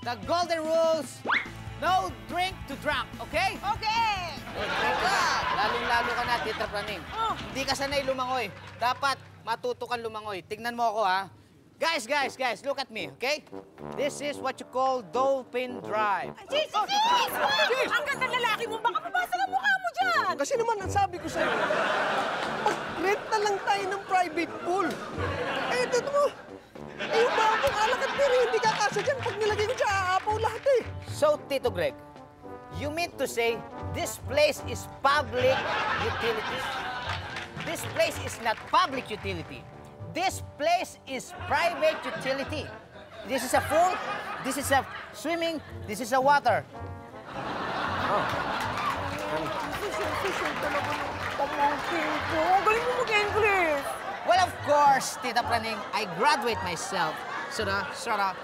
The golden rules, no drink to drunk, okay? Okay! Lalong-lalo ka na, Tita Praning. Hindi ka sanay lumangoy. Dapat matuto kang lumangoy. Tignan mo ako, ha? Guys, look at me, okay? This is what you call dolphin drive. Sis! Ang gandang lalaki mo, baka mabasag ang mukha mo dyan! Kasi naman, ang sabi ko sa'yo, mag-rent na lang tayo ng private pool. Eh, dito mo, yung bagong alak at pero hindi kakasa dyan. Pag nilagay ko dyan, aapaw lahat eh. So, Tito Greg, you mean to say this place is public utility? This place is not public utility. This place is private utility. This is a pool, this is a swimming, this is a water. Official talaga ng pamangkin ko. Galing mo mag-English. Well, of course, Tita Praning, I graduate myself. Shut up.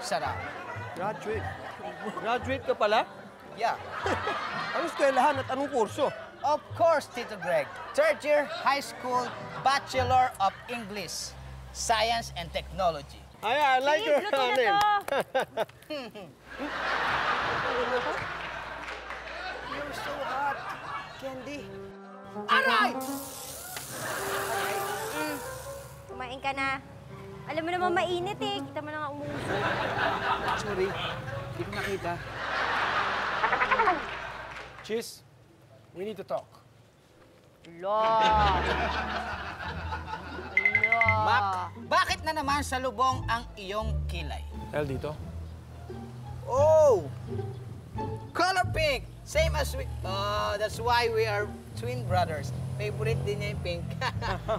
Graduate? Graduate ka pala? Yeah. Anong eskwelahan at anong kurso? Of course, Tito Greg. Third year high school, Bachelor of English, Science and Technology. Ay, I like your Luto na name. You're so hot, Candy. Aray! Kumain ka na. Alam mo naman mainit eh. Kita mo na nga umuusok. Sorry, hindi ko nakita. Cheese, we need to talk. Mac, bakit na naman sa lubong ang iyong kilay? Dahil dito? Oh! Color pink! Same as we... that's why we are twin brothers. Favorite din niya yung pink.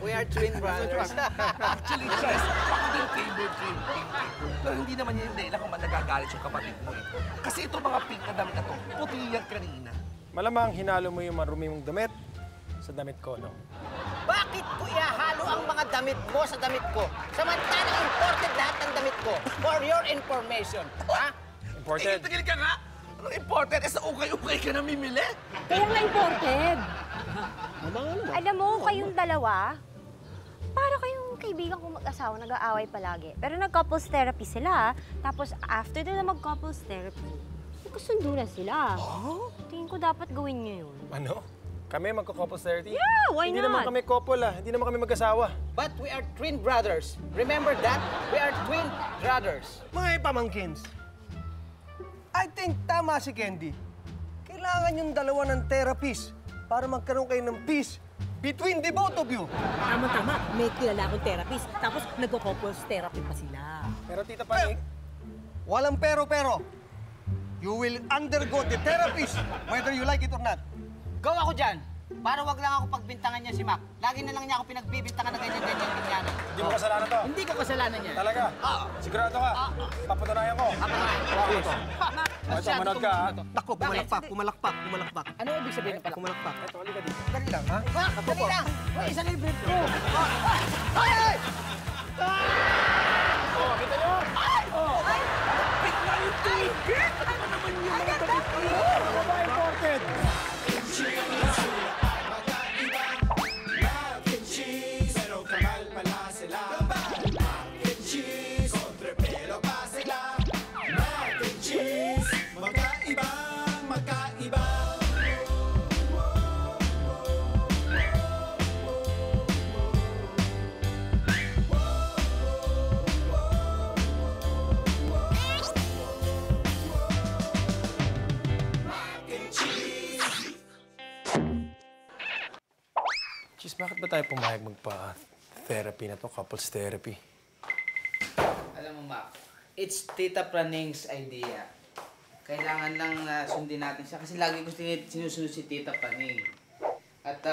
We are twin brothers. Actually, Chess, ako din favorite yung pink. Pero hindi naman yun yung dahilan kung ba't nagagalit yung kapatid mo eh. Kasi itong mga pink na damit na to, puti yan kanina. Malamang hinalo mo yung marumi mong damit sa damit ko, no? Bakit ko ihahalo ang mga damit mo sa damit ko? Samantalang imported lahat ng damit ko. For your information. Ha? Imported. Tigil ka nga! Anong important? Eh, sa ukay-ukay ka namimili? Kaya nga imported. Alam mo, kayong dalawa, para kayong kaibigan kong mag-asawa, nag-aaway palagi. Pero nag-couples therapy sila. Tapos after nila mag-couples therapy, magkasundo na sila. Tingin ko dapat gawin niyo yun. Ano? Kami magko-couples therapy? Yeah, why Hindi not? naman kami couple Hindi naman kami mag-asawa. But we are twin brothers. Remember that? We are twin brothers. Mga pamangkins, I think tama si Candy. Kailangan yung dalawa ng therapist para magkaroon kayo ng peace between the both of you. Tama. May kilala akong therapist. Tapos nagko-couples therapy pa sila. Pero Tita Panik, walang pero-pero. You will undergo the therapist whether you like it or not. Go ako dyan. Para wag lang ako pagbintangan niya si Mac. Lagi na lang niya ako pinagbibintangan na ganyan. Hindi mo kasalanan to. Hindi ko kasalanan niya. Talaga? Oo. Sigurado ka? Papatunayan ko. Kapatid. Ito, manood ka, ha? Nako, pumalakpak. Ano ibig sabihin ng palakpak? Kumalakpak. Ito, halika dito. Dali lang, ha? Mac, dali lang. Uy, isa libre ko. Ay! Oh, kita niyo? Pink na yung tubig! Ano naman yung mga damit mo? Ano ba imported? Bakit ba tayo pumayag magpa-therapy na to, couples therapy? Alam mo, Mac, it's Tita Praning's idea. Kailangan lang sundin natin siya kasi lagi gusto niya sinusunod si Tita Praning. At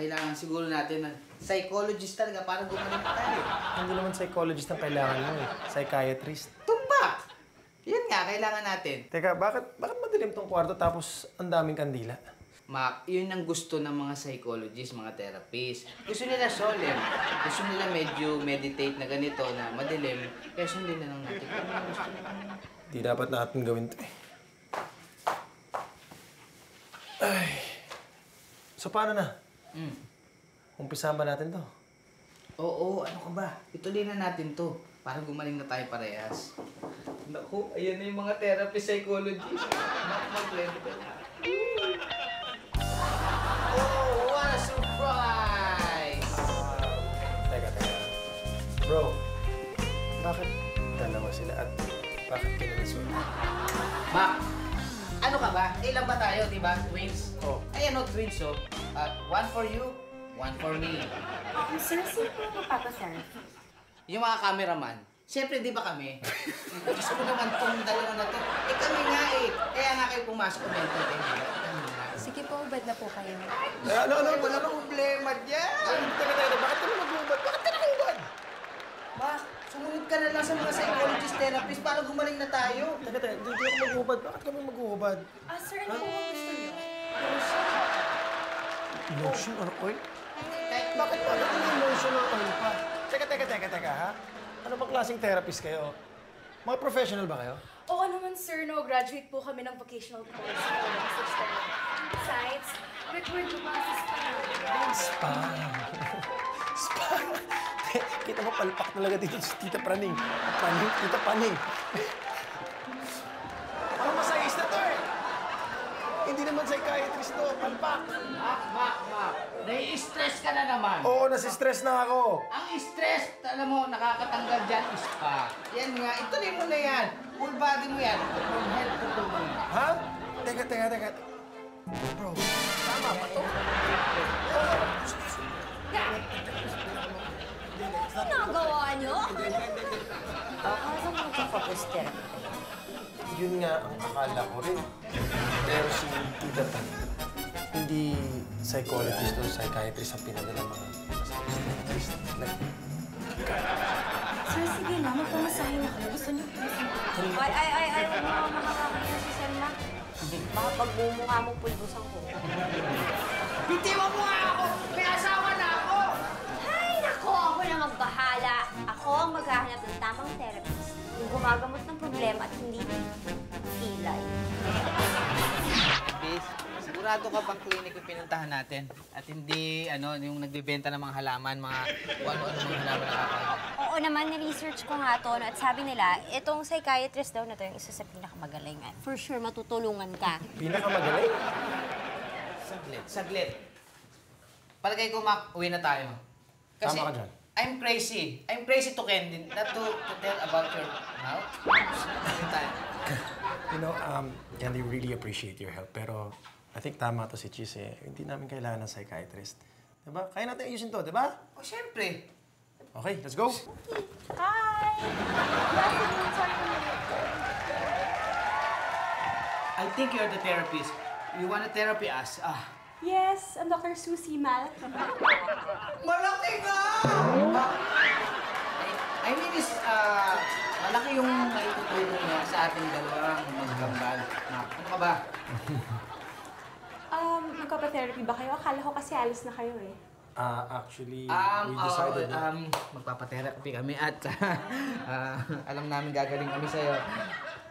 kailangan siguro natin ng psychologist talaga para gumaling tayo. Hindi naman psychologist ang kailangan mo eh. Psychiatrist. Tumbak! Yan nga, kailangan natin. Teka, bakit madilim tong kwarto tapos ang daming kandila? Mac, yun ang gusto ng mga psychologists, mga therapists. Gusto nila solemn. Gusto nila medyo meditate na ganito, na madilim. Kaya sundin na lang natin. Ano ang gusto nila? Di dapat natin gawin to eh. Ay. So paano na? Umpisahan ba natin to? Oo, ano ka ba? Ituloy na natin to para gumaling na tayo parehas. Naku, ayan na yung mga therapy psychologist. Mag-ready ka na. Oh, what a surprise! Teka. Bro, bakit dalawa sila at bakit kinalasun? Mac, ano ka ba? Ilan ba tayo, di ba? Twins? Oh. Ay, ano, twins, oh. One for you, one for me. Sir, sino po magpapatherapy? Yung mga cameraman, siyempre, di ba kami? Gusto ko naman itong dalawa na to. Eh, kami nga eh. Kaya nga kayo pumasok ko mental din, di ba? Kami nga. Sige po, bad na po kayo. Ano? Wala kang problema dyan. Teka, bakit ka na mag-ubad? Bakit ka nakubad? Ma, sumunod ka na lang sa mga psychologist therapist para gumaling na tayo. Teka, hindi ako mag-ubad. Bakit kami mag-ubad? Sir, ano po gusto niyo? Lotion or oil? Bakit yung lotion or oil pa? Teka, ha? Ano bang klaseng therapist kayo? Mga professional ba kayo? Oo naman, sir. No, graduate po kami ng vocational course for massage therapy. Besides, required po mga Spa. Spa. Kita mo, palpak talaga dito si Tita Praning. Tita Paning. Ang masayis na to eh. Hindi naman psychiatrist to, palpak. Mac. Nai-stress ka na naman. Oo, nasistress na ako. Ang stress, alam mo, nakakatanggal dyan is pa. Yan nga, ituloy mo na yan. Full body mo yan. From head to toe mo yan. Ha? Teka. Bro, tama ba to? Ginagawa niyo? Ano magpapatherapy? Yun nga ang akala ko rin. Pero si Tita Tan, hindi psychologist o psychiatrist ang pinadala mga psychiatrist. Sir, sige na. Magpamasahe na kayo. Gusto niyo po. Ay, huwag mo makakakaya si Selma. Baka pagmumukha mo pulbusan ko. Bitiwan mo nga ako! May asawa na ako! Ay, nako! Ako na magbahala. Ako ang maghahanap ng tamang therapist. Yung gumagamot ng problema at hindi ilay. Bis, sigurado ka bang clinic yung pinuntahan natin? At hindi, yung nagbibenta ng mga halaman, mga kung ano-ano mga halaman nakakain. Oo naman, na-research ko nga to. At sabi nila, itong psychiatrist daw na to yung isa sa pinakamagaling. For sure, matutulungan ka. Pinakamagaling? Saglit. Palagay ko, Mac, uwi na tayo. Kasi Tama ka dyan. I'm crazy. I'm crazy to Kendin, not to tell about your mouth. Uwi tayo. You know, Candy, really appreciate your help. Pero I think tama to si Chis eh. Hindi namin kailangan ng psychiatrist. Diba? Kaya natin ayusin to, diba? O, syempre. Okay, let's go. Hi! Good afternoon. Sorry for the I think you're the therapist. You wanna therapy us? Yes, I'm Dr. Susie Mal. Malaki nga! I mean, malaki yung maitutulong niya sa ating dalawang magkambal. Ano ka ba? Magpapa-therapy ba kayo? Akala ko kasi alis na kayo eh. Actually, we decided na... Magpapatherapy kami at alam namin gagaling kami sa'yo.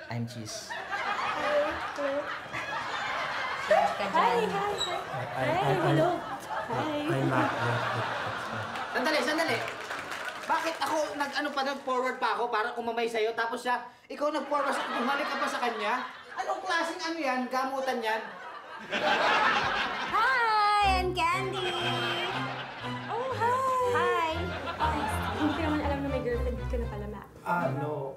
I'm Cheese. Hi! Hello! Hi! I'm Mac. Sandali! Bakit ako nag-forward pa ako para kumamay sa'yo tapos ikaw nag-forward bumalik ka pa sa kanya? Anong klaseng yan? Gamutan yan? Hi! I'm Candy! Oh, hi! Hi! Hindi ko naman alam na may girlfriend ka na pala, Mac. No.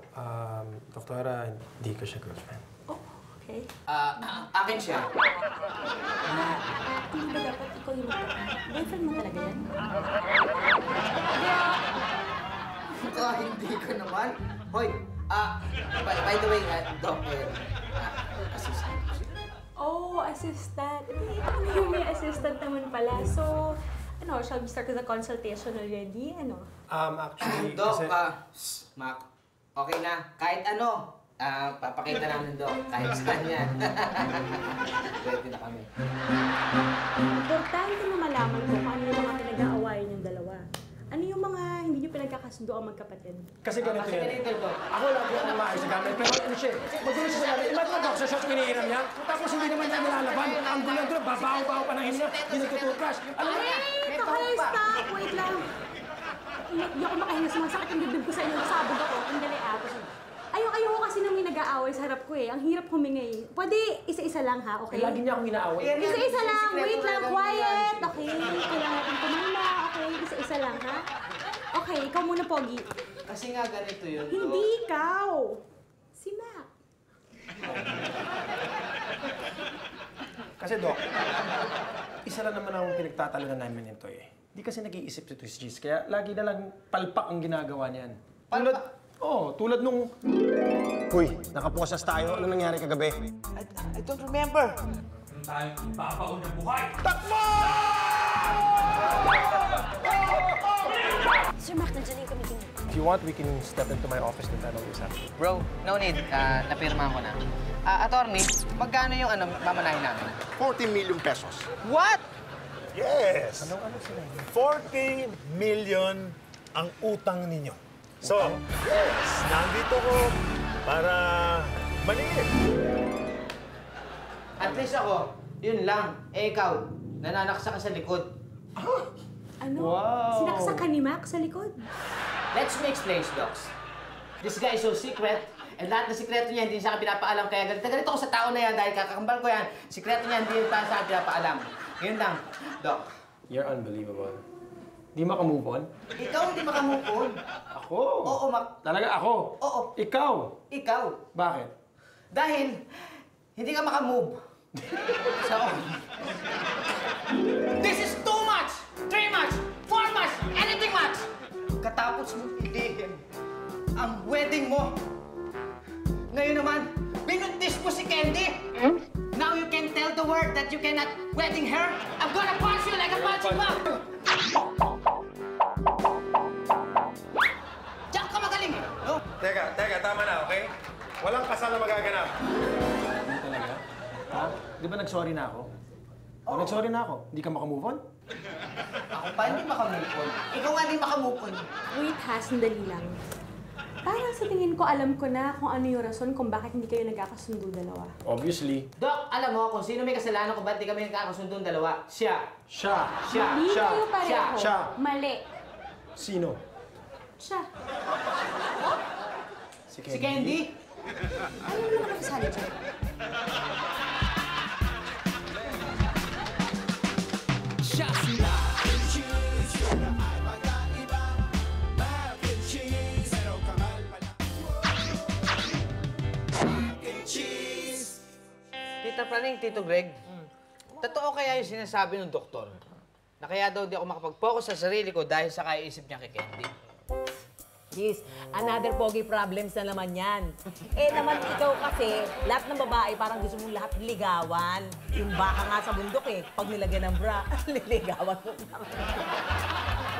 Doktora, hindi ko siya girlfriend. Oh, okay. Akin siya. Hindi ba dapat ikaw yung boyfriend mo talaga yan? Hindi ko naman. Hoy, by the way, Doc, assistant. Oh, assistant. Ano yung may assistant naman pala? So, shall we start with the consultation already? Actually, Doc, kasi... Mac, okay na. Kahit papakita namin, Doc. Kahit saan yan. Ready na kami. Importante na malaman ko kung ano yung mga pinag-aawayan yung dalawa. Ano yung mga hindi nyo pinagkakasundo ang magkapatid? Kasi ganito Kasi yan. ganito, Doc. Ako lagi ang maayos sa gamit, pero ano siya, magulo siya sa gamit. Imagine mo, Doc, sa shot pinihiram niya, tapos hindi naman niya nilalaban. Ang gulo pa, babaw-baw pa ng hininga, hindi nagtututrush. Alam mo, Stop! Wait lang! Hindi ako makahinga, sumasakit yung dibdib ko sa inyo. Sabog ako. Ang dali. Ayoko kasi nang nag-aaway sa harap ko eh. Ang hirap humingi. Pwede isa-isa lang ha, okay? Lagi niya akong inaaway. Isa-isa lang. Wait lang, quiet. Okay, kailangan natin kumanda. Okay, isa-isa lang ha. Okay, ikaw muna, Pogi. Kasi nga ganito yun. Hindi ikaw. Si Mac. Kasi, Doc, isa lang naman ang pinagtatalunan namin nito eh. Hindi kasi nag-iisip si Twist G's, kaya lagi na lang palpak ang ginagawa niyan. Tulad nung... Uy, nakaposas tayo. Ano nangyari kagabi? I don't remember. Tayo ipapaon ng buhay! Sir Mac, nandiyan na yung committee niyo. If you want, we can step into my office to settle this up. Bro, no need. Napirmahan ko na. Attorney, magkano yung mamanahin namin? 40 million pesos. What? Yes! 40 million ang utang ninyo. So, yes, nandito ko para maningil. At least ako, yun lang. Eh ikaw, nananaksa ka sa likod. Ano? Sinaksak ka ni Mac sa likod? Let's me explain, Docs. This guy is so secret, and lahat ng sikreto niya hindi sa akin pinapaalam. Kaya ganito ako sa tao na yan dahil kakakambal ko yan. Sikreto niya hindi sa akin pinapaalam. Yun lang, Doc. You're unbelievable. Di makamove on? Ikaw hindi makamove on. Ako? Oo, Talaga ako? Oo. Ikaw? Ikaw. Bakit? Dahil hindi ka makamove. So, this is too much! 3 much! 4 much! Anything much! Katapos mong pilihin ang wedding mo. Ngayon naman, binuntis mo si Candy. Now you can tell the world that you cannot wedding her. I'm gonna punch you like a punching bag. Diyan ka magaling eh, no? Teka, tama na, okay? Walang kasal na magaganap. Hindi talaga? Ha? Di ba nag-sorry na ako? O, nag-sorry na ako. Hindi ka makamove on? Ako pa hindi makamove on. Ikaw nga hindi makamove on. Wait ha, sandali lang. Parang sa tingin ko, alam ko na kung ano yung rason kung bakit hindi kayo nagkakasundo dalawa. Obviously. Doc, alam mo kung sino may kasalanan kung ba't di kami nagkakasundong dalawa? Siya. Siya. Hindi kayo pareho. Siya. Mali. Sino? Siya. Si Si Candy? Ano naman nakasali dyan? Tita Praning, Tito Greg, totoo kaya yung sinasabi ng doktor na kaya daw di ako makapag-focus sa sarili ko dahil sa kaiisip niya kay Candy? Jeez, another pogi problems na naman yan. Eh naman ikaw kasi, lahat ng babae parang gusto mong lahat ligawan. Yung baka nga sa bundok eh, pag nilagyan ng bra, liligawan mo.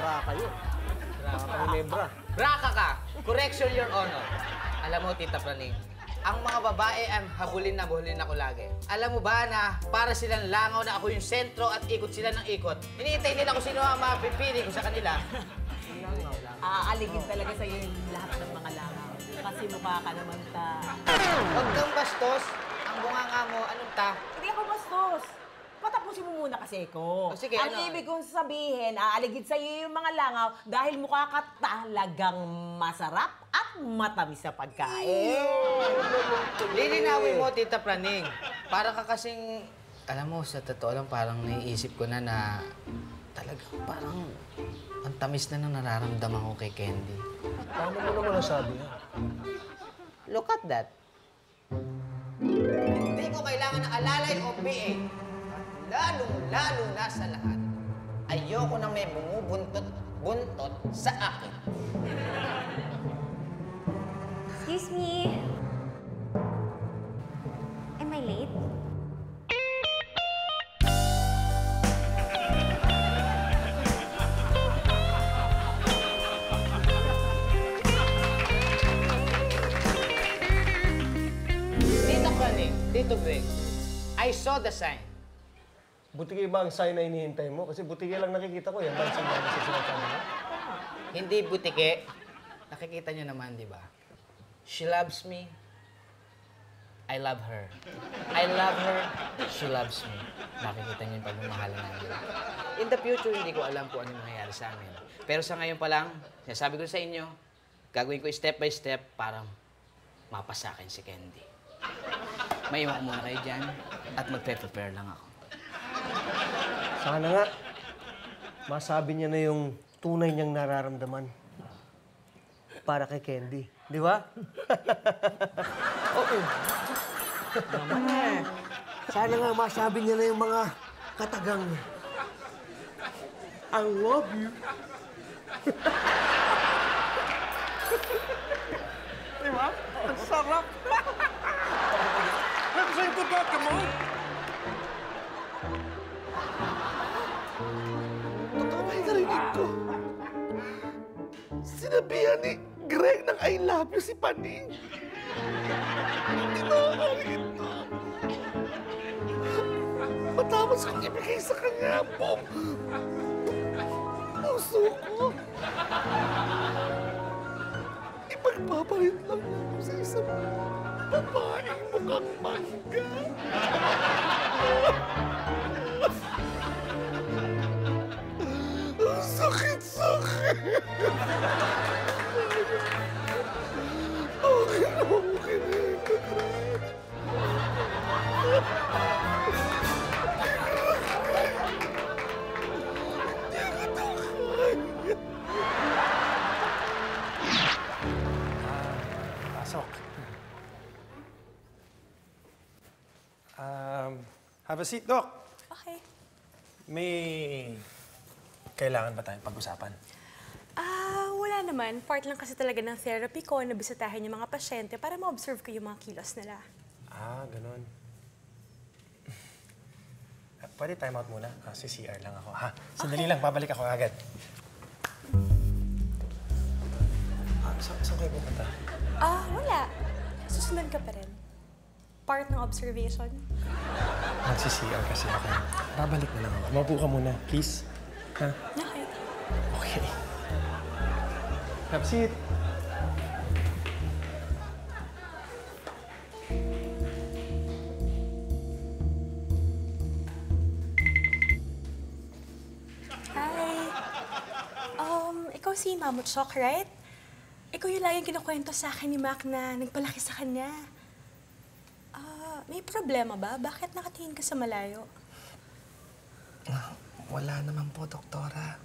Bra kayo. Braka ka! Correction, Your Honor. Alam mo, Tita Praning, ang mga babae ay habulin na buhulin ako lagi. Alam mo ba na para silang langaw na ako yung sentro at ikot sila ng ikot? Hinihintay nila kung sino ang mapipili ko sa kanila. Aaligid talaga sa'yo yung lahat ng mga langaw. Kasi mukha ka naman ta. Huwag kang bastos. Ang bunganga mo, anong ta? Hindi ako bastos. Patapusin mo muna kasi ko. O, sige, Ang ano? ibig kong sabihin, aaligid sa'yo yung mga langaw dahil mukha ka talagang masarap at matamis sa pagkain. Lilinawin mo, Tita Praning. Para ka kasing... Alam mo, sa totoo lang, parang naiisip ko na talagang parang ang tamis na nang nararamdaman ko kay Candy. Paano mo naman nasabi yan? Look at that. Hindi ko kailangan ng alalay o PA. Lalong-lalo na sa lahat. Ayoko na may bumubuntot sa akin. Excuse me. Am I late? Tito Praning, Tito Greg, I saw the sign. Butiki ba ang sign na hinihintay mo? Kasi butiki lang nakikita ko. Yan ba ang sign na sinasabi mo? Hindi butike. Nakikita niyo naman, di ba? She loves me. I love her. I love her. She loves me. Nakikita niyo yung pagmamahalan namin. In the future, hindi ko alam kung ano mangyayari sa amin. Pero sa ngayon pa lang, sinasabi ko sa inyo, gagawin ko step by step para mapas sa akin si Candy. Maiwan ko muna kayo dyan at magpe-prepare lang ako. Sana nga, masabi niya na yung tunay niyang nararamdaman para kay Candy. Di ba? Oo. Naman eh. Sana nga masabi niya na yung mga katagang I love you. Di ba? Ang sarap. Represent ko ba, come on? Totoo ba yung narinig ko? Sinabihan ni Greg ng I love you si Paning. Hindi nakakari ito. Matapos kong ibigay sa kanya ang buong puso ko. Ipagpapalit lang ako sa isang babaeng mukhang mangga. Ang sakit-sakit. Okay na ito. Pasok. Have a seat, Doc. Okay. May kailangan ba tayong pag-usapan? Wala naman. Part lang kasi talaga ng therapy ko na bisitahin yung mga pasyente para ma-observe ko yung mga kilos nila. Ganun. Pwede time out muna. Si CR lang ako, ha? Sandali lang, babalik ako agad. Saan kayo pupunta? Wala. Susundan ka pa rin. Part ng observation. Magsi-CR kasi ako. Babalik na lang ako. Maupo ka muna, please. Ha? Okay. Okay. Have a seat. Hi. Ikaw si Mamut Shock, right? Ikaw yung laging kinukwento sa akin ni Mac na nagpalaki sa kanya. May problema ba? Bakit nakatingin ka sa malayo? Wala naman po, Doktora.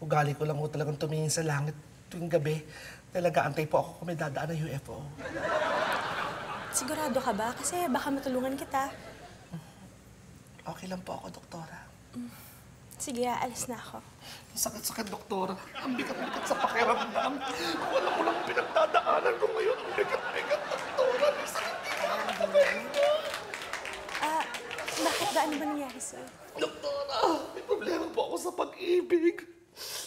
Ugali ko lang po talagang tumingin sa langit tuwing gabi. Talaga-antay po ako kung may dadaan na UFO. Sigurado ka ba? Kasi baka matulungan kita. Okay lang po ako, Doktora. Sige, aalis na ako. Ang sakit-sakit, Doktora. Ang bigat-bigat sa pakiramdam. Kung alam mo lang ang pinagdadaanan ko ngayon, ang bigat-bigat, Doktora. May sakit dito ang pakiramdam. Bakit ba? Ano ba nangyari sa'yo? Doktora, may problema po ako sa pag-ibig.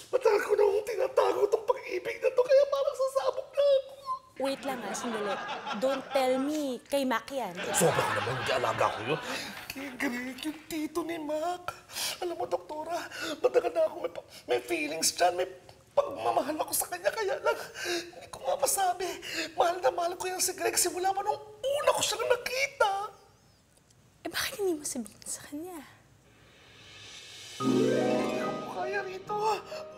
Matagal ko na akong tinatago itong pag-ibig na to, kaya parang sasabog na ako. Wait lang sandali. Don't tell me. Kay Mac yan. Sobra ka naman, hindi alaga ko yun. Kay Greg, yung tito ni Mac. Alam mo, Doktora, matagal na ako may feelings dyan, may pagmamahal ako sa kanya, kaya lang, hindi ko nga masabi. Mahal na mahal ko yan si Greg simula pa nung una ko siyang nakita. Bakit hindi mo sabihin sa kanya? Hindi ako kaya rito.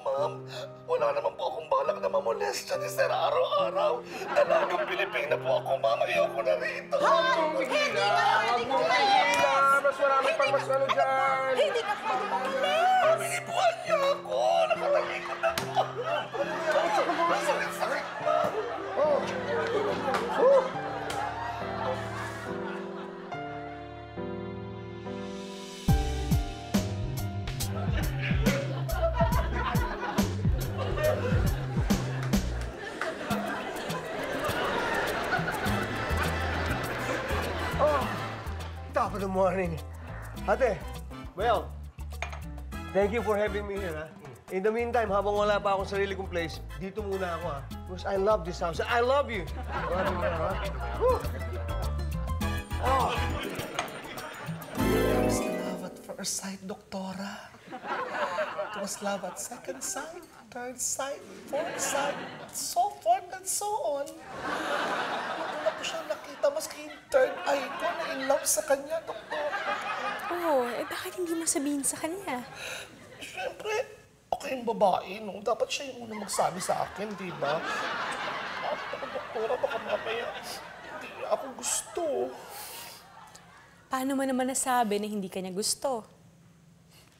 Ma'am, wala naman po akong balak na mamolestya ni Sir araw-araw. Dalagang Pilipina po ako, ma'am. Ayoko na rito. Mas marami pang mas ano dyan. Hindi ka pwede mamulis! Binibuhan niya ako. Nakatalikod ako. Sakit-sakit, ma'am. Top of the morning. Ate, well, thank you for having me here, ha? In the meantime, habang wala pa akong sarili kong place, dito muna ako, ha? Because I love this house. I love you. Love you, ha? Woo! Oh. It was love at first sight, Doktora. It was love at second sight, third sight, fourth sight, so forth and so on. Wala ko siya nakita, maski yung third eye ko na in love sa kanya, Doktora. Bakit hindi mo sabihin sa kanya? Siyempre, ako yung babae, no? Dapat siya yung unang magsabi sa akin, di ba? doktora, baka mamaya hindi niya ako gusto. Paano mo naman nasabi na hindi ka niya gusto?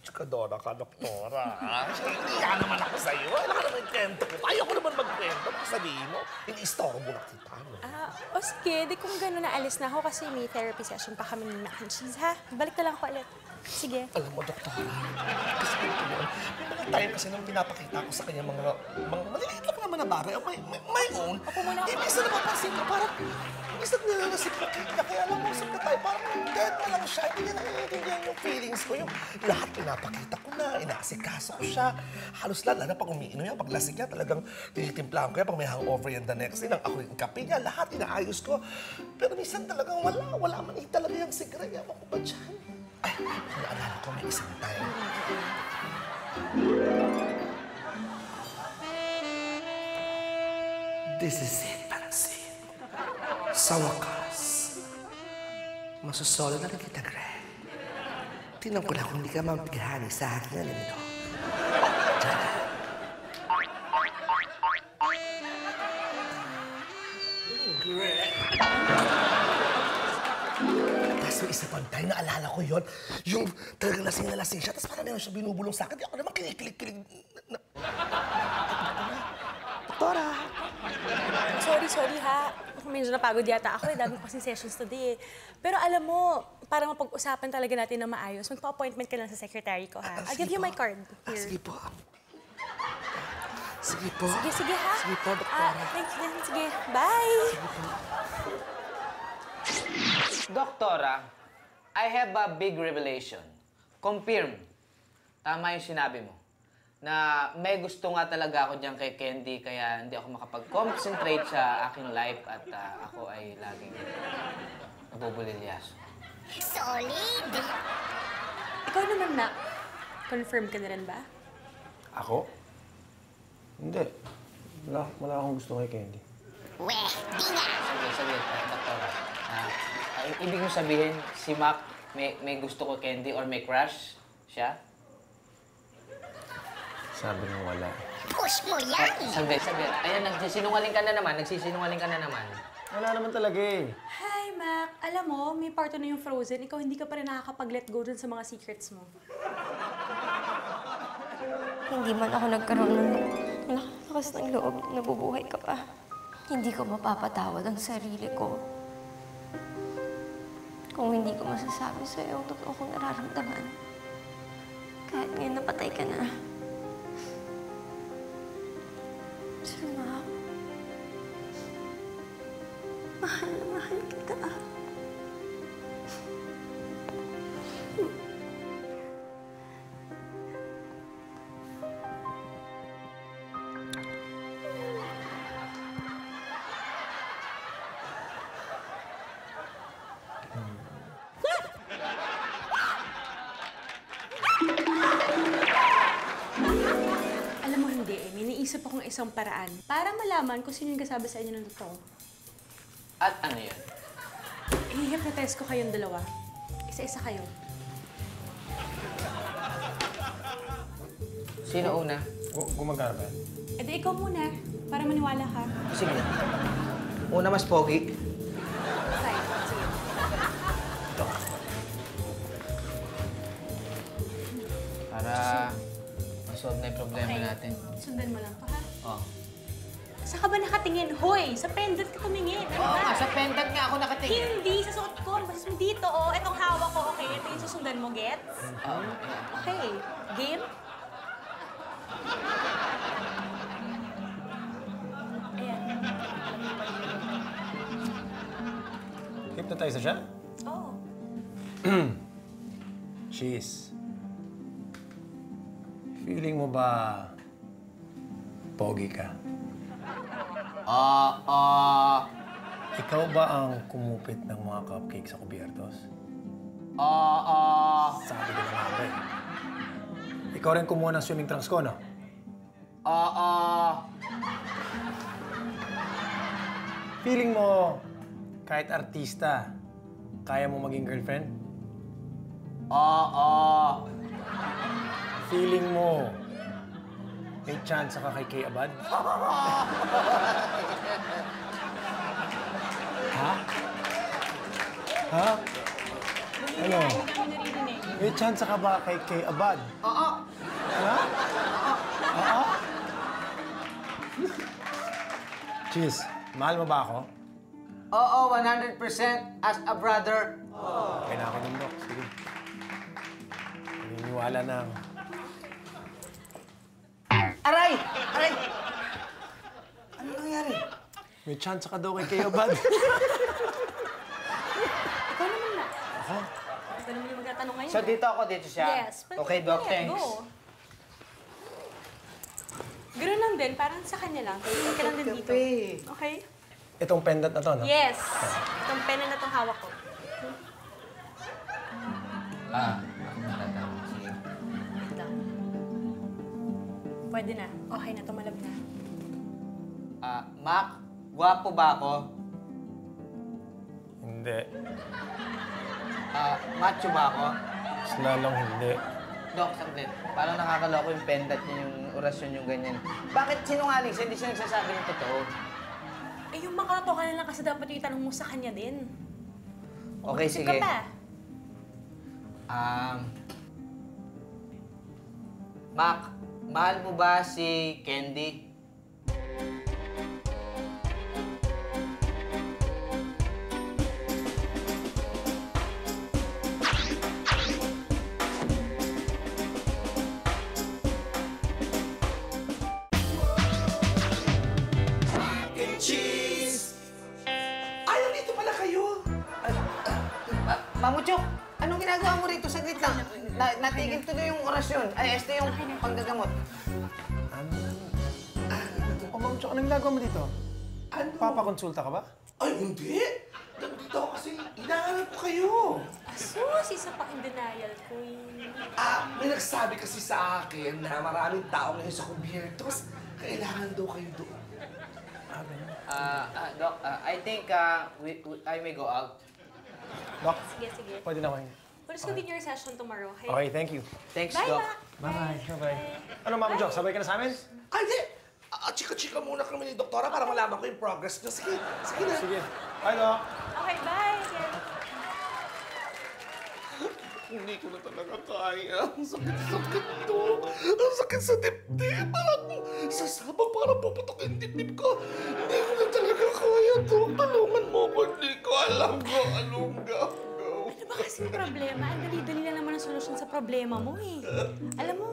Chikadora ka, doktora. Hindi naman ako sa'yo. Alam ka naman kwento ko. Ayoko naman magkwento. Baka sabihin mo, ini-istorbo na kita. O sige, di kung gano'n naalis na ako kasi may therapy session pa kami ni Mac and Cheese, ha? Balik na lang ako ulit. Sige. Alam mo, doktora, kasi ito yun, may mga time kasi nung pinapakita ko sa kanya mga maliliit lang naman na bagay, o may own. Opo muna ako. Ibig na napapansin ko, parang isang nilalasipakit niya, kaya alam mo, usap na tayo, parang kahit na lang siya, hindi niya naiintindihan yung feelings ko, yung lahat pinapakita ko na, inaasikaso ko siya. Halos lalo na pag umiinom niya, pag lasing niya, talagang tinitimplahan ko yan, pag may hangover yan the next day, nang ako yung kape niya, lahat inaayos ko. Pero minsan talagang wala man talaga yung sigara niya, ako ba dyan? Ay, naalala ko may isang time. This is it, Pansin. Sa wakas, masusolo na rin kita, Greg. Tingnan ko na kung hindi ka mapighani sa akin na nito. Diyan. Greg. Tapos may isa pang time, naalala ko yun. Yung talagang lasing na lasing siya, tapos parang meron siya binubulong sa akin. Di ako naman kinikilig-kilig. Doktora! Sorry ha. Medyo napagod yata ako. Dami ko kasing sessions today. Pero alam mo, para mapag-usapan talaga natin na maayos, magpa-appointment ka lang sa secretary ko, ha? I'll give you my card. Here. Sige po. Sige po. Sige, ha? Sige po, doktora. Thanks din. Sige, bye! Doktora, I have a big revelation. Confirm. Tama yung sinabi mo. Na may gusto nga talaga ako diyan kay Candy kaya hindi ako makapag-concentrate sa aking life at ako ay laging nabubulilyaso. Solid! Ikaw naman, Mac. Confirm ka na rin ba? Ako? Hindi. Wala akong gusto kay Candy. Weh, di nga! Saglit, doktora. Ibig mo sabihin, si Mac may gusto ko Candy or may crush siya? Sabi mo wala. Push mo yan! Saglit. Ayan, nagsisinungaling ka na naman. Wala naman talaga eh. Hi, Mac. Alam mo, may parto na yung Frozen. Ikaw hindi ka pa rin nakakapag-let go dun sa mga secrets mo. Hindi man ako nagkaroon ng lakas ng loob na nabubuhay ka pa. Hindi ko mapapatawad ang sarili ko. Kung hindi ko masasabi sa'yo ang totoo kong nararamdaman. Kahit ngayon napatay ka na. Sir Mac, mahal na mahal kita. Alam mo, hindi eh. May naisip akong isang paraan para malaman kung sino yung kasabi sa inyo ng totoo. At ano yun? I-hypnotize ko kayong dalawa. Isa-isa kayo. Sino una? Gumagana ba yan? E di ikaw muna, para maniwala ka. Sige. Una mas pogi. Fine, sige. Para masolve na yung problema natin. Sundan mo lang to, ha? Oh. Saan ka ba nakatingin? Hoy, sa pendant ka tumingin. Ano Oo ba? nga, sa pendant nga ako nakatingin. Hindi, sa suot ko. Basta mo dito, oh. Itong hawak ko, okay? Ito yung susundan mo, gets? Oo, ayan. Okay. Game? Ayan. Hypnotize na siya? Oh. Cheese. Feeling mo ba pogi ka? Ikaw ba ang kumupit ng mga cupcake sa kubyertos? Sabi ko na nga ba eh. Ikaw rin kumuha ng swimming trunks ko, no? Feeling mo, kahit artista, kaya mo maging girlfriend? Feeling mo, may chance ka kay Kay Abad? Ha? Ha? Ano? May chance ka ba kay Abad? Oo. Ha? Oo? Cheese, mahal mo ba ako? Oo, 100% as a brother. Okay na ako nun, Dok. Sige. Naniniwala na ako. Aray! Aray! Ano nangyari? May chance ka daw kay Abad. Ikaw naman na. Ikaw naman yung magtatanong ngayon. So dito ako, dito siya? Yes. Okay, Doc, Yeah, thanks. go. Ganoon lang din, parang sa kanya lang. Kaya ka lang din dito. Okay? Itong pendant na to, no? Yes. Itong pena na itong hawak ko. Sige. Wait lang. Pwede na. Okay na, tumalab na. Mac, gwapo ba ako? Hindi. Macho ba ako? Mas lalong hindi. Doc, saglit. Parang nakakaloko yung pendant niya, yung orasyon yung ganyan. Bakit sinungaling siya? Hindi siya nagsasabi ng totoo. Eh, yung makatoka na lang kasi dapat yung itanong mo sa kanya din. Okay, Isip sige. ka pa. Mac, mahal mo ba si Candy? Ay, nandito pala kayo! Mamuchok, anong ginagawa mo rito? Saglit lang. Natigil tuloy yung orasyon. Ay, este yung panggagamot. O, Ma'am Chok, anong ginagawa mo dito? Ano? Papakonsulta ka ba? Ay, hindi! Nandito ako kasi hinahanap ko kayo. Asus, isa pa in denial queen. May nagsabi kasi sa akin na maraming tao ngayon sa kubyertos. Kailangan daw kayo doon. Doc, I think I may go out. Doc, Sige, sige. pwede na kayo. Let's continue your session tomorrow, okay? Okay, thank you. Thanks, Bye, Doc. Mac. Bye-bye. Bye-bye. Ano, Ma'am Chok, sabay ka na sa amin? Ay, hindi! Chika-chika muna kami ni Doktora para malaman ko yung progress niyo. Sige, sige na. Sige. Bye, Doc. Okay, bye. Again. Hindi ko na talaga kaya. Ang sakit-sakit to. Ang sakit sa dibdib. Parang sasabang parang puputok yung dibdib ko. Hindi ko na talaga kaya to. Tulungan mo ko. Hindi ko alam ko anong gagawin. Ano ba kasing problema? Ang dali-dali na naman ang solusyon sa problema mo eh. Alam mo,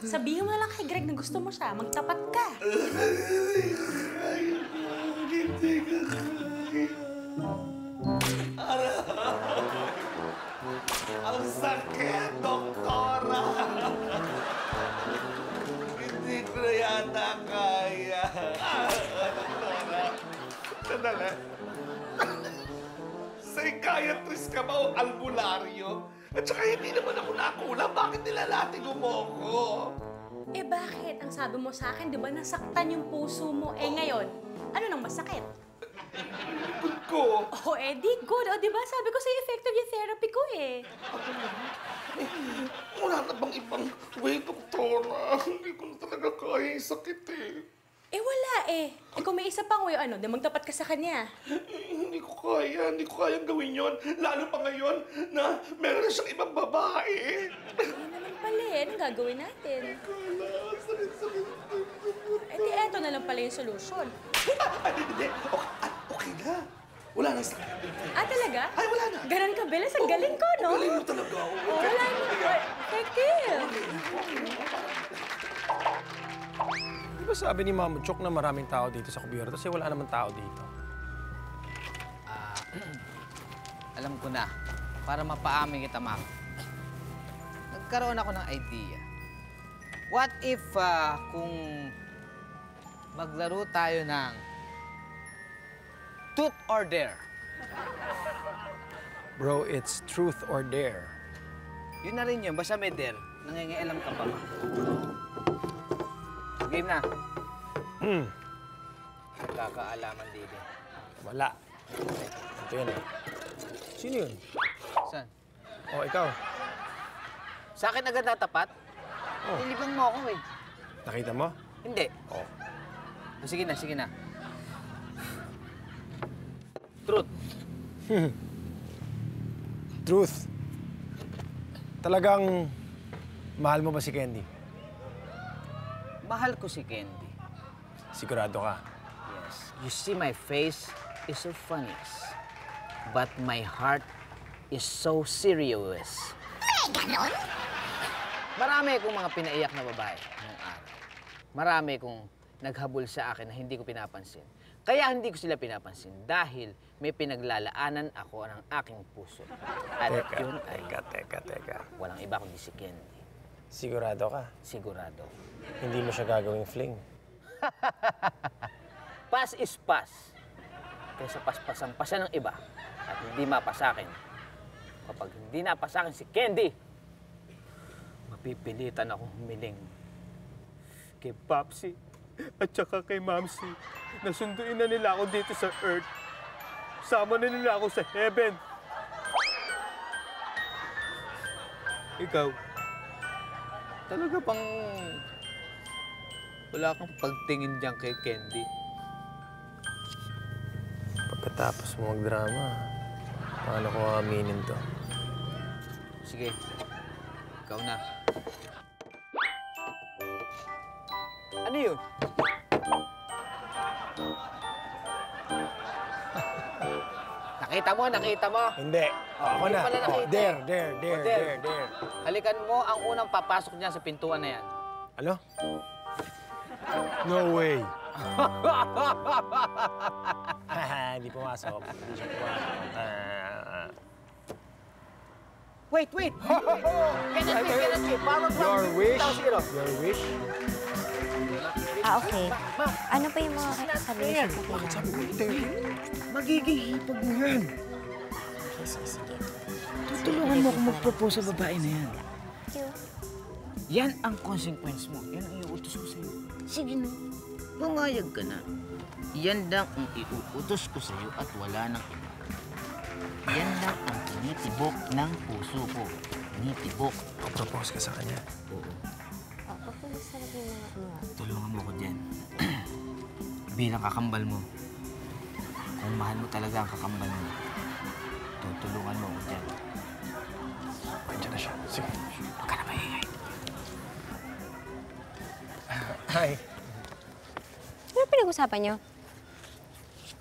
sabihin mo na lang kay Greg na gusto mo siya. Magtapat ka. Hindi ka kaya. Ang sakit, Doktora! Hindi ko na yata kaya. Doktora, sandali. Psychiatrist ka ba o albularyo? At saka hindi naman ako nakulang. Bakit nilalating mo ko? Eh bakit? Ang sabi mo sa akin, di ba nasaktan yung puso mo? Eh ngayon, ano nang masakit? Good ko. Oh, eh di good. O di ba sabi ko sa'yo effective yung therapy ko eh. Wala na bang ibang way, Doktora? Hindi ko na talaga kaya yung sakit eh. Eh wala eh. Eh kung may isa pang way, ano, di magtapat ka sa kanya. Hindi ko kaya. Hindi ko kayang gawin yon. Lalo pa ngayon na meron na siyang ibang babae. Ano naman pala eh. Anong gagawin natin? Wala. Sakit-sakit. Eh di eto na lang pala yung solution. Ay, hindi. Okay na. Wala na sakit. Talaga? Ay, wala na. Ganon ka, Beles. Ang galing ko, no? Galing mo talaga. Oh, wala na. Effective. Di ba sabi ni Ma'am Chok na maraming tao dito sa kubyerto kasi wala naman tao dito? Alam ko na. Para mapaamin kita, Mac. Nagkaroon ako ng idea. What if kung maglaro tayo ng Truth or Dare? Bro, it's truth or dare. Yun na rin yun. Basta may dare. Nangingialam ka pa. Game na. Nagkakaalaman dito. Wala. Ito yun eh. Sino yun? Saan? O, ikaw. Sa akin agad natapat? Oh. Nilibang mo ako eh. Nakita mo? Hindi. Oh. Sige na, sige na. Truth. Truth. Talagang mahal mo ba si Candy? Mahal ko si Candy. Sigurado ka? Yes. You see, my face is so funny. But my heart is so serious. Ganon? Marami akong mga pinaiyak na babae noong araw. Marami akong naghabol sa akin na hindi ko pinapansin. Kaya hindi ko sila pinapansin dahil may pinaglalaanan ako ng aking puso. At yun ay... Teka. Walang iba kundi si Candy. Sigurado ka? Sigurado. Hindi mo siya gagawing fling? Pass is pass. Kaysa paspasan pa siya ng iba at hindi mapasakin. Kapag hindi napasakin si Candy, mapipilitan akong humiling kay Popsy at saka kay Mamsy. Nasunduin na nila ako dito sa Earth. Sama na nila ako sa Heaven. Ikaw, talaga bang wala kang pagtingin dyan kay Candy? Pagkatapos mo magdrama, paano ko aminin to? Sige, ikaw na. Ano yun? Nakita mo? Hindi. Ako Hindi na. pala nakita. Dare. Halikan mo ang unang papasok niya sa pintuan na yan. Ano? No way. Hindi pumasok. Hindi siya pumasok. Wait! Cannot be. Power Your wish? 2,0. Your wish? Okay. Ano pa yung mga sabihin ko kailangan? Magiging hipag mo yan. Tutulungan mo ako mag-propose sa babae na yan. Thank you. Yan ang consequence mo. Yan ang iuutos ko sa'yo. Sige na. Pumayag ka na. Yan lang ang iuutos ko sa'yo at wala nang iba. Yan lang ang tinitibok ng puso ko. Tinitibok. Propose ka sa kanya. Oo. Papulis talaga yung mga ano. Tulungan mo ko dyan. Bilang kakambal mo. Kung mahal mo talaga ang kakambal mo, tutulungan mo ko dyan. Andiyan na siya. Sige. Huwag ka na maingay. Hi. Ano pinag-usapan niyo?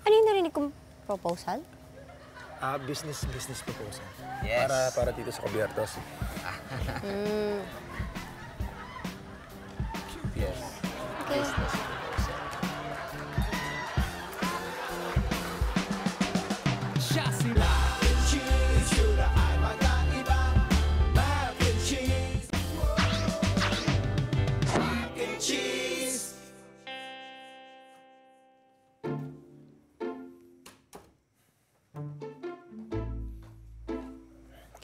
Ano yung narinig kong proposal? Business proposal. Yes. Para dito sa Cubiertos. Yes. Okay.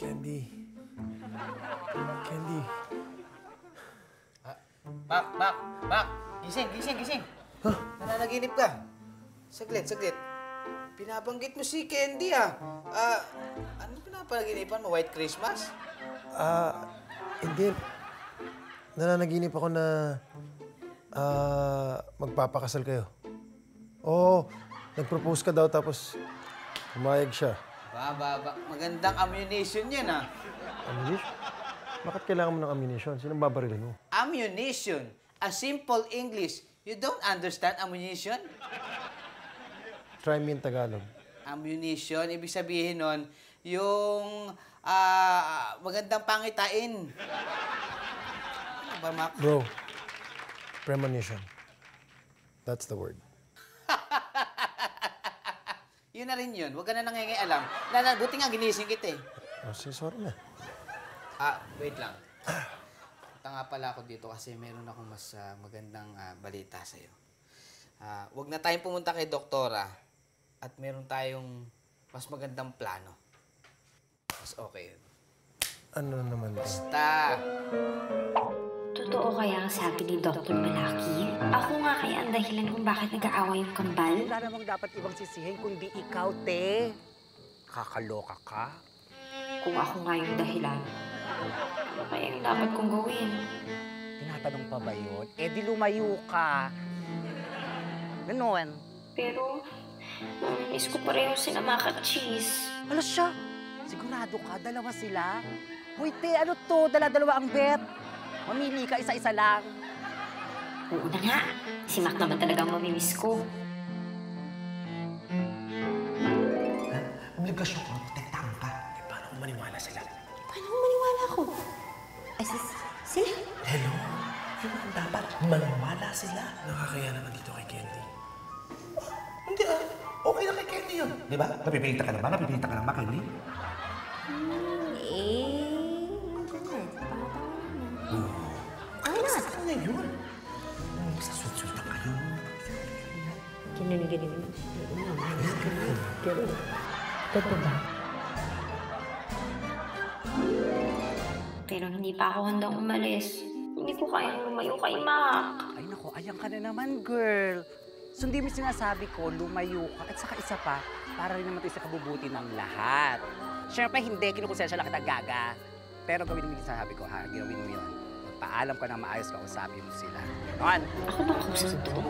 Candy. Bak! Gising! Nananaginip ka. Saglit. Pinabanggit mo si Candy, ano pinapaginipan mo? White Christmas? Hindi. Nananaginip ako na magpapakasal kayo. Oo, nag-propose ka daw tapos umayag siya. Magandang ammunition yan, Ammunition? Bakit kailangan mo ng ammunition? Sinong babarilin mo? Ammunition. A simple English. You don't understand ammunition? Try me in Tagalog. Ammunition, ibig sabihin nun, yung magandang pangitain. Ano ba, Mac? Bro, premonition. That's the word. Yun na rin yun. Huwag ka na nangingialam. Buti nga ginising kita eh. Oh, sorry na. Wait lang. Punta nga pala ako dito kasi meron akong mas magandang balita sa'yo. Huwag na tayong pumunta kay doktora at meron tayong mas magandang plano. Mas okay yun. Ano naman ito? Basta! Totoo kaya ang sabi ni Dr. Malaki? Ako nga kaya ang dahilan kung bakit nag-aaway yung kambal? Wala namang dapat ibang sisihin kundi ikaw, te. Kakaloka ka? Kung ako nga yung dahilan, ano kaya yung dapat kong gawin? Tinatanong pa ba yun? Eh di lumayo ka. Ganon. Pero Miss ko pareho sila Mac at Cheese. Ano siya? Sigurado ka, dalawa sila? Hoy, te, ano to? Dala-dalawa ang bet. Mamili ka, isa-isa lang. Oo na nga. Si Mac naman talaga ang mamimiss ko. Obligasyon ko, protektahan ka. Eh, paano kung maniwala sila? Paano kung maniwala ko? Ay, sila? Hello? Yun ang dapat. Maniwala sila. Nakakaya naman dito kay Candy. Hindi okay na kay Candy yun. Di ba? Napipilita ka naman, Candy. Why not? Sa kanya yun. Sa sweet-sweet na kayo. Ganun. Totoo ba? Pero hindi pa ako handang umalis. Hindi ko kayang lumayo kay Mac. Ay, naku, ayan ka na naman, girl. Sundin mo sinasabi ko, lumayo ka. At saka isa pa, para rin naman ito sa kabubuti ng lahat. Siyempre, hindi, kinukonsensya lang kita, gaga. Pero gawin mo yung sinasabi ko, ha? Gawin mo yun. Magpaalam ka ng maayos, kausapin mo sila. Ganon. Ako ba kausap to?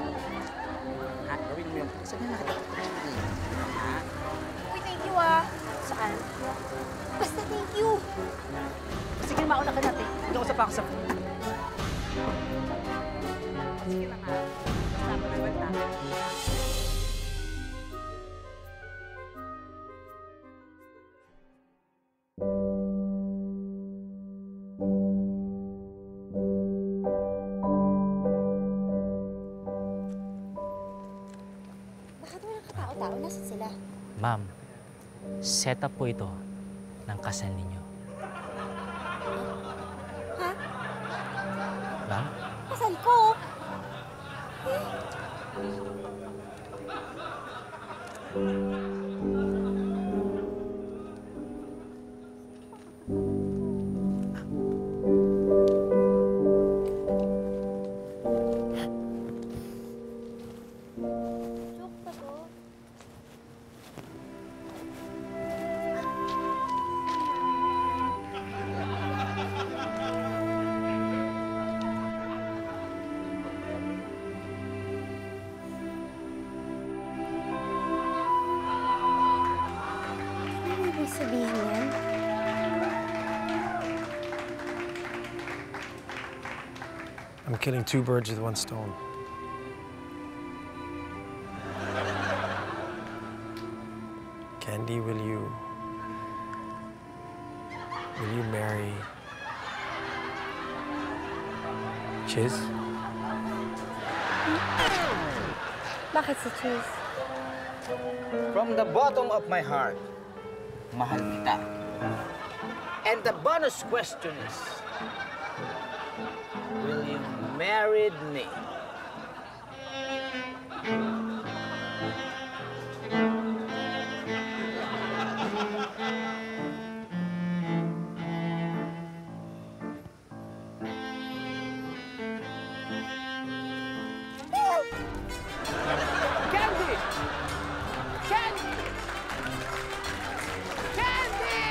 Ha? Gawin mo yun. Sabi na kita. Ha? Uy, thank you ah. Saan? Basta thank you. Sige, mauna ka natin. Nag-usap ako sa... Sige lang ha. Basta mo naman na. Bakit walang katao-tao? Nasaan sila? Ma'am, setup po ito ng kasal ninyo. Ha? Ma'am? Kasal ko? Joke ba to? Ano ibig sabihin yan? I'm killing two birds with one stone. Candy, will you marry Chiz? Bakit si Cheese? From the bottom of my heart, mahal kita. And the bonus question is, will you marry me? Candy! Candy! Candy!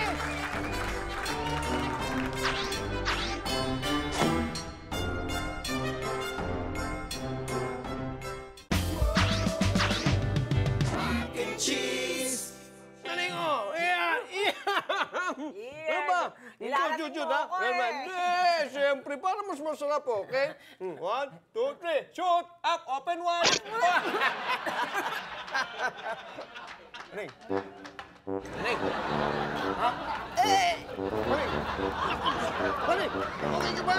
Galing oh! Ano ba? Jujud ha? Siyempre, para mas masarap, okay? 1, 2, 3, shoot! Up! Open one! Galing. Galing. Ha? Galing. Galing. Okay ka ba?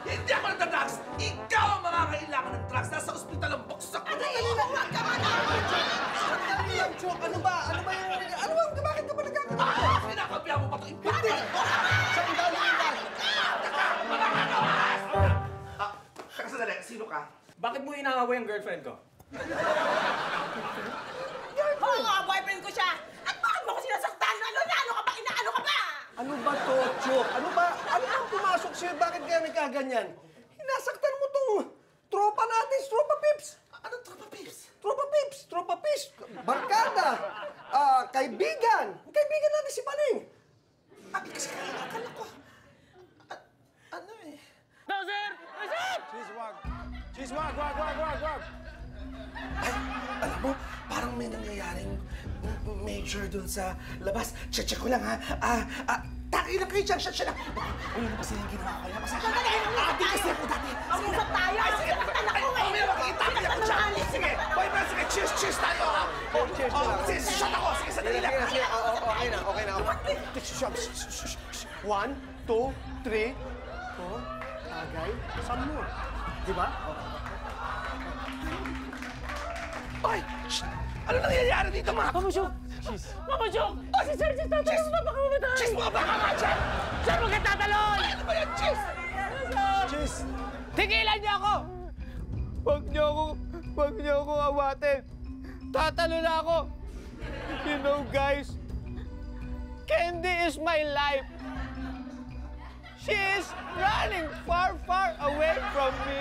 Hindi ako nagda-drugs! Ikaw ang makakailangan ng drugs! Nasa ospital ang buksak ko! Ano ba? Bakit ka ba nagkakaroon? Kinakabihan mo pa ito? Hindi! Sandali lang! Teka sandali, sino ka? Bakit mo inaaway ang girlfriend ko? Oo nga, boyfriend ko siya! At bakit mo ko sinasaktan? Ano ka ba? Inaano ka ba? Ano ba to, Chok? Ano ba? Ano bang pumasok sa'yo? Bakit kaya nagkaganyan? Hinasaktan mo tong tropa natin, tropa pips! Anong tropa pips? Tropa pips! Tropa pips! Barkada! Kaibigan! Kaibigan natin si Panay! major dun sa labas. Check ko lang, ha? Taki lang kayo dyan. Siya lang. Uy, ano ba sila yung ginawa ko kaya? Pasensya na. Di kasi ako dati. Mag-usap tayo! Sige, anak ko eh! Mamaya makikita ko dyan. Sige, boyfriend, sige, cheers tayo, ha? Cheers na lang. Sige, shot ako. Sige, sandali lang. Sige, okay na. 1, 2, 3, 4, tagay, some more. Di ba? Ay! Ano nangyayari dito, ma? Mama Chok! Mama Chok! Si Sir Cheese tatalon na baka mamatay! Cheese, mga baka nga dyan! Sir, huwag ka tatalon! Ano ba yan, cheese? Cheese! Tigilan niyo ako! Huwag niyo ako awatin. Tatalo na ako. You know, guys, Candy is my life. She is running far, far away from me.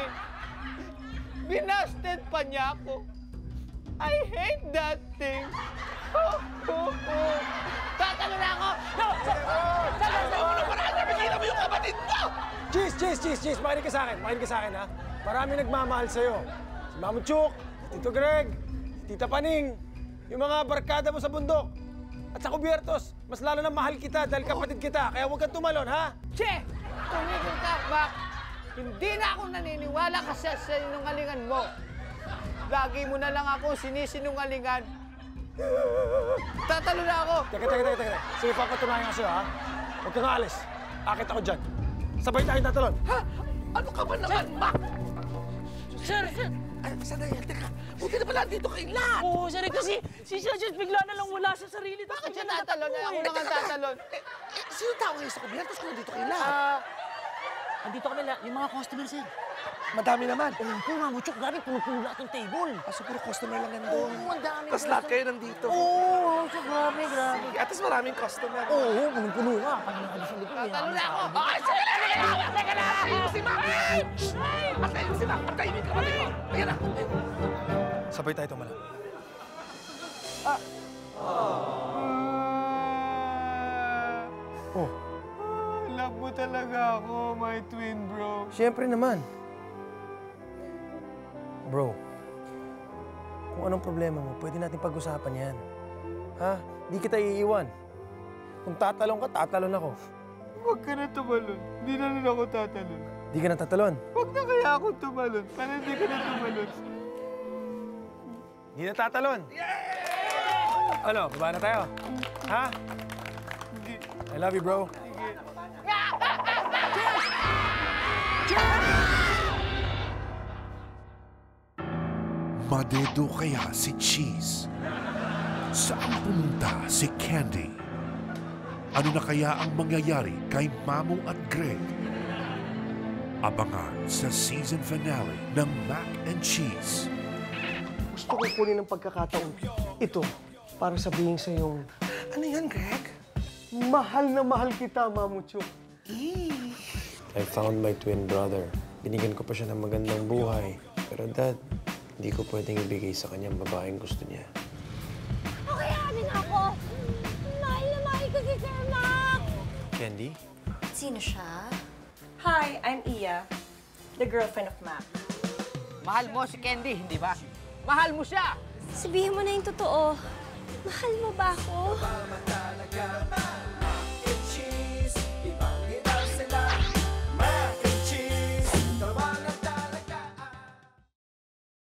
Binasted pa niya ako. I hate that thing. Tatalo na ako! No! Nakikita mo yung kapatid mo! Cheese! Makinig ka sa akin, ha? Marami nagmamahal sa'yo. Si Mamo Chuk, si Tito Greg, si Tita Paning, yung mga barkada mo sa bundok. At sa Cubiertos, mas lalo na mahal kita dahil kapatid kita. Kaya huwag kang tumalon, ha? Che! Tumigil ka, Mac! Hindi na ako naniniwala kasi sa sinungalingan mo. Lagi mo na lang ako sinisinungalingan. Tatalo na ako! Teka. Sige, papatunayan ko sa'yo, ha? Huwag kang aalis. Akit ako dyan. Sabay tayong tatalon. Ha? Ano ka ba naman, Mac? Sir! Ay, sandali, teka. Buti na pala dito kayo lahat. Oo, sir, kasi si Sir Cheese bigla na lang wala sa sarili. Bakit siya tatalon? Ako lang ang tatalon. Sino tao ngayon sa Cubiertos kung nandito kayo lahat? Andito kami lahat, yung mga customer, sir. Madami naman. Oo, Mama Chok, grabe, puno-puno lahat ng table. Siguro customer lang nandun. Oo, ang dami. Tapos lahat kayo nandito. Oo, so grabe. Sige, at least maraming customer. Oo, puno-puno nga. Kanina kami sa likod. Tatalo na ako! Ay, sige! Teka na! Patayin mo si Mac! Patayin mo si Mac! Patayin mo yung kapatid mo! Teka na! Sabay tayo tumalon. Oh, Love mo talaga ako, my twin bro. siyempre naman. Bro, kung anong problema mo, pwede natin pag-usapan yan. Ha? Di kita iiwan. Kung tatalon ka, tatalon ako. Huwag ka na tumalon. Hindi na rin ako tatalon. Di ka na tatalon. Huwag na kaya ako tumalon. Para hindi ka na tumalon. Di na tatalon. Ano, baba na tayo? Ha? I love you, bro. Madedo kaya si Cheese? Saan pumunta si Candy? Ano na kaya ang mangyayari kay Mamo at Greg? Abangan sa season finale ng Mac and Cheese. Gusto ko kunin ng pagkakataon ito para sabihin sa yung Ano yan, Greg? mahal na mahal kita, Mamo Chuk. I found my twin brother. Binigyan ko pa siya ng magandang buhay. Pero Dad, hindi ko pwedeng ibigay sa kanya ang babaeng gusto niya. Kakayanin ako! Mahal na mahal ko si Sir Mac! Candy? Sino siya? Hi, I'm Iya, the girlfriend of Mac. Mahal mo si Candy, hindi ba? Mahal mo siya! Sabihin mo na yung totoo. Mahal mo ba ako?